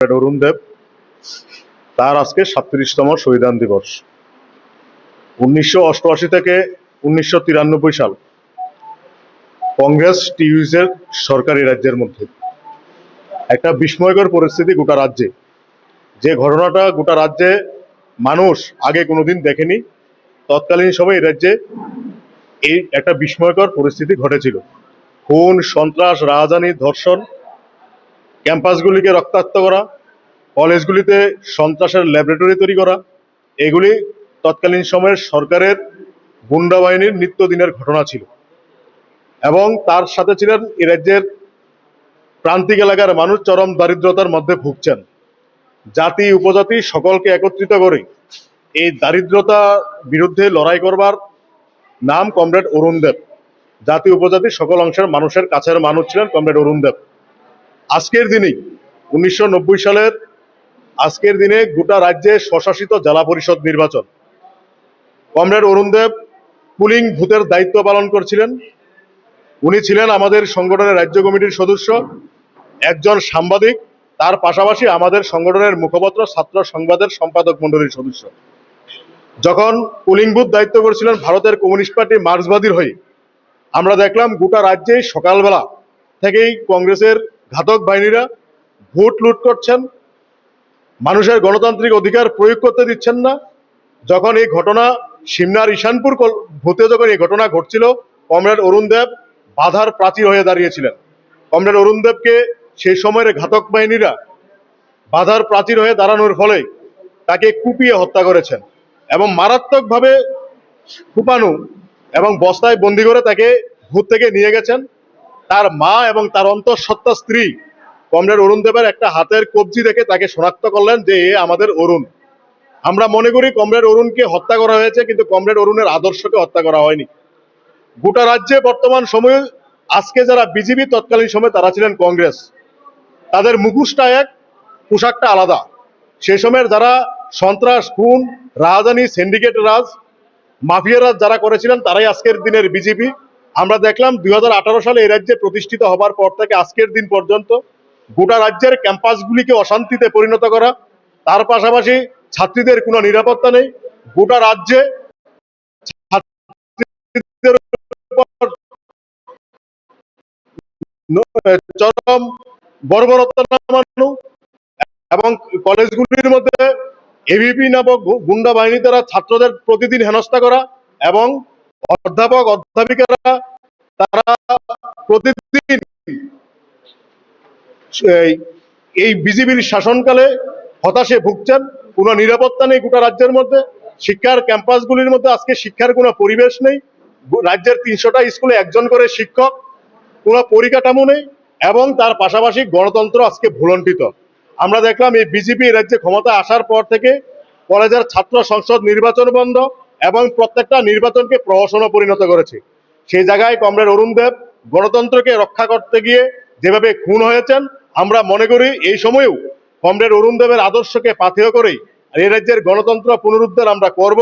অরুণ দেব তার আজকে 37তম শহীদান দিবস। 1988 থেকে 1993 সাল কংগ্রেস টিউজের সরকারি রাজ্যের মধ্যে একটা বিস্ময়কর পরিস্থিতি গোটা রাজ্যে, যে ঘটনাটা গোটা রাজ্যে মানুষ আগে কোনোদিন দেখেনি। তৎকালীন সময় এই রাজ্যে এই একটা বিস্ময়কর পরিস্থিতি ঘটেছিল। খুন, সন্ত্রাস, রাজধানী, ধর্ষণ, ক্যাম্পাসগুলিকে রক্তাক্ত করা, কলেজগুলিতে সন্ত্রাসের ল্যাবরেটরি তৈরি করা, এগুলি তৎকালীন সময়ের সরকারের গুন্ডা বাহিনীর নিত্যদিনের ঘটনা ছিল। এবং তার সাথে ছিলেন এ রাজ্যের প্রান্তিক এলাকার মানুষ চরম দারিদ্রতার মধ্যে ভুগছেন। জাতি উপজাতি সকলকে একত্রিত করে এই দারিদ্রতা বিরুদ্ধে লড়াই করবার নাম কমরেড অরুণ দেব। জাতি উপজাতি সকল অংশের মানুষের কাছের মানুষ ছিলেন কমরেড অরুণ দেব। আজকের দিনেই 1990 সালের আজকের দিনে গোটা রাজ্যে স্বশাসিত জেলা পরিষদ নির্বাচন। কমরেড অরুণ দেব পুলিং বুথের দায়িত্ব পালন করছিলেন। উনি ছিলেন আমাদের সংগঠনের রাজ্য কমিটির সদস্য, একজন সাংবাদিক, তার পাশাপাশি আমাদের সংগঠনের মুখপত্র ছাত্র সংবাদের সম্পাদক মণ্ডলীর সদস্য। যখন পুলিং বুথ দায়িত্ব করছিলেন ভারতের কমিউনিস্ট পার্টি মার্ক্সবাদীর হয়ে, আমরা দেখলাম গোটা রাজ্যেই সকালবেলা থেকেই কংগ্রেসের ঘাতক বাহিনীরা ভোট লুট করছেন, মানুষের গণতান্ত্রিক অধিকার প্রয়োগ করতে দিচ্ছেন না। যখন এই ঘটনা সিমনার ঈশানপুর ভূতে যখন এই ঘটনা ঘটছিল, কমরেড অরুণ দেব বাধার প্রাচীর হয়ে দাঁড়িয়েছিলেন। কমরেড অরুণ দেবকে সেই সময়ের ঘাতক বাহিনীরা বাধার প্রাচীর হয়ে দাঁড়ানোর ফলে তাকে কুপিয়ে হত্যা করেছেন এবং মারাত্মকভাবে কুপানো এবং বস্তায় বন্দি করে তাকে ভূত থেকে নিয়ে গেছেন। তার মা এবং তার অন্তঃসত্ত্বা স্ত্রী কমরেড অরুণ দেবের একটা হাতের কবজি দেখে তাকে শনাক্ত করলেন যে এ আমাদের অরুণ। আমরা মনে করি কমরেড অরুণকে হত্যা করা হয়েছে, কিন্তু কমরেড অরুণের আদর্শকে হত্যা করা হয়নি। গোটা রাজ্যে বর্তমান সময়ে আজকে যারা বিজেপি, তৎকালীন সময়ে তারা ছিলেন কংগ্রেস। তাদের মুখোশটা এক, পোশাকটা আলাদা। সেই সময়ের যারা সন্ত্রাস, খুন, রাজধানী, সিন্ডিকেট রাজ, মাফিয়া রাজ যারা করেছিলেন তারাই আজকের দিনের বিজেপি। আমরা দেখলাম 2018 সালে এই রাজ্যে প্রতিষ্ঠিত হবার পর থেকে আজকের দিন পর্যন্ত গোটা রাজ্যের ক্যাম্পাসগুলিকে অশান্তিতে পরিণত করা, তার পাশাপাশি ছাত্রীদের কোনো নিরাপত্তা নেই। গোটা রাজ্যে ছাত্রীদের উপর চরম বর্বরতা নামানো এবং কলেজগুলির মধ্যে এবিপি নামক গুন্ডা বাহিনী দ্বারা ছাত্রদের প্রতিদিন হেনস্থা করা এবং অধ্যাপক অধ্যাপিকারা তারা প্রতিদিন এই বিজেপির শাসনকালে হতাশে ভুগছেন। কোনো নিরাপত্তা নেই গোটা রাজ্যের মধ্যে। শিক্ষার ক্যাম্পাসগুলির মধ্যে আজকে শিক্ষার কোনো পরিবেশ নেই। রাজ্যের 300টা স্কুলে একজন করে শিক্ষক, কোনো পরিকাঠামো নেই এবং তার পাশাপাশি গণতন্ত্র আজকে ভুলণ্ঠিত। আমরা দেখলাম এই বিজেপি রাজ্যে ক্ষমতা আসার পর থেকে কলেজের ছাত্র সংসদ নির্বাচন বন্ধ এবং প্রত্যেকটা নির্বাচনকে প্রহসনে পরিণত করেছে। সেই জায়গায় কমরেড অরুণ দেব গণতন্ত্রকে রক্ষা করতে গিয়ে যেভাবে খুন হয়েছেন, আমরা মনে করি এই সময়েও কমরেড অরুণ দেবের আদর্শকে পাথেয় করেই এই রাজ্যের গণতন্ত্র পুনরুদ্ধার আমরা করব।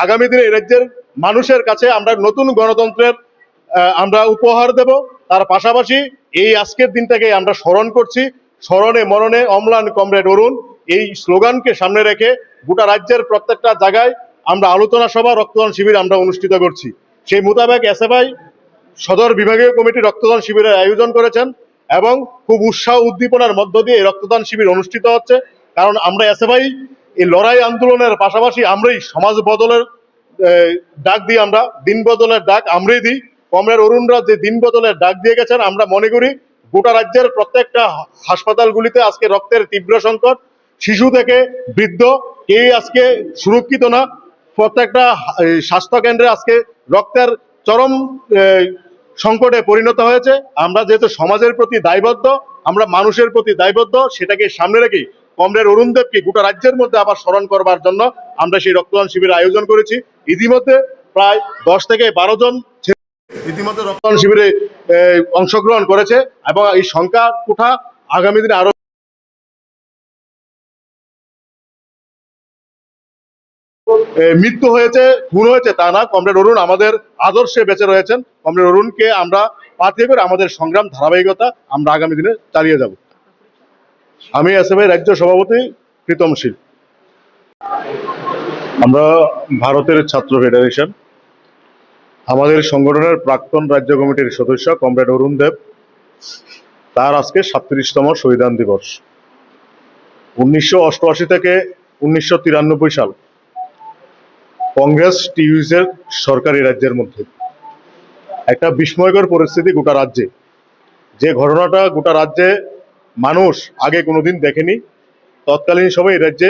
আগামী দিনে এই রাজ্যের মানুষের কাছে আমরা নতুন গণতন্ত্রের আমরা উপহার দেব। তার পাশাপাশি এই আজকের দিনটাকে আমরা স্মরণ করছি, স্মরণে মরণে অম্লান কমরেড অরুণ, এই স্লোগানকে সামনে রেখে গোটা রাজ্যের প্রত্যেকটা জায়গায় আমরা আলোচনা সভা, রক্তদান শিবির আমরা অনুষ্ঠিত করছি। সেই মোতাবেক এসএফআই সদর বিভাগীয় কমিটি রক্তদান শিবিরের আয়োজন করেছেন এবং খুব উৎসাহ উদ্দীপনার মধ্য দিয়ে এই রক্তদান শিবির অনুষ্ঠিত হচ্ছে। কারণ আমরা এসএফআই এই লড়াই আন্দোলনের পাশাপাশি আমরাই সমাজ বদলের ডাক দিই, আমরা দিন বদলের ডাক আমরাই দিই। কমরেড অরুণরা যে দিন বদলের ডাক দিয়ে গেছেন, আমরা মনে করি গোটা রাজ্যের প্রত্যেকটা হাসপাতালগুলিতে আজকে রক্তের তীব্র সংকট, শিশু থেকে বৃদ্ধ কেউ আজকে সুরক্ষিত না। প্রত্যেকটা স্বাস্থ্য কেন্দ্রে আজকে রক্তের চরম সংকটে পরিণত হয়েছে। আমরা যেহেতু সমাজের প্রতি দায়বদ্ধ, আমরা মানুষের প্রতি দায়বদ্ধ, সেটাকে সামনে রেখে কমরেড অরুণ দেবকে গোটা রাজ্যের মধ্যে আবার স্মরণ করবার জন্য আমরা সেই রক্তদান শিবির আয়োজন করেছি। ইতিমধ্যে প্রায় 10 থেকে 12 জন ইতিমধ্যে রক্তদান শিবিরে অংশগ্রহণ করেছে এবং এই সংখ্যা কোঠা আগামী দিনে আরো মৃত্যু হয়েছে, খুন হয়েছে তা না। কমরেড অরুণ আমাদের আদর্শে বেঁচে রয়েছেন। কমরেড অরুণকে আমরা পাথেয় করে আমাদের সংগ্রাম ধারাবাহিকতা আমরা আগামী দিনে চালিয়ে যাব। আমি এসএফআই রাজ্য সভাপতি প্রীতম শীল। আমরা ভারতের ছাত্র ফেডারেশন, আমাদের সংগঠনের প্রাক্তন রাজ্য কমিটির সদস্য কমরেড অরুণ দেব, তার আজকে 37তম শহীদান দিবস। 1988 থেকে 1993 সাল কংগ্রেস টিউজের সরকারি রাজ্যের মধ্যে একটা বিস্ময়কর পরিস্থিতি গোটা রাজ্যে, যে ঘটনাটা গোটা রাজ্যে মানুষ আগে কোনোদিন দেখেনি। তৎকালীন সময় এই রাজ্যে